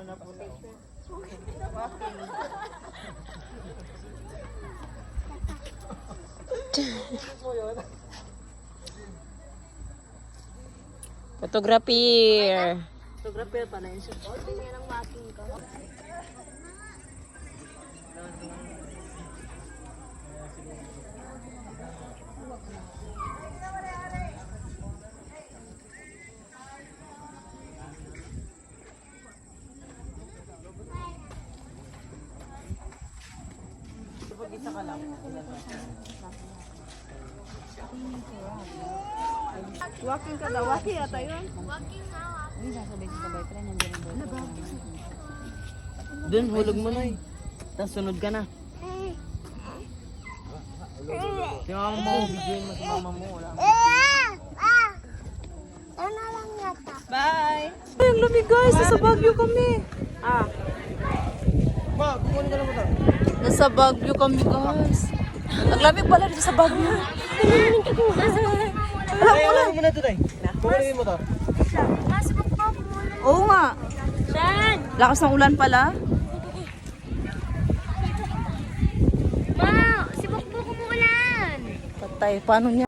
na po na. Photography. Photographer pa na yun siya. Isa ka lang. Walking ka daw. Walking yata yun. Doon, hulog mo na eh. Tapos sunod ka na. Si mama mo, bigyan mo si mama mo. Wala mo. Bye! Ay, ang lamig guys. Nasa Baguio kami. Ma, kukunin ka lang mo daw. Nasa Baguio kami guys. Ang lamig pala dito sa Baguio. Ay, wala mo na ito tayo. Kukunin mo daw. Oo nga. Lakas ng ulan pala. Ma, si Bukbuk umuulan. Patay. Paano niya?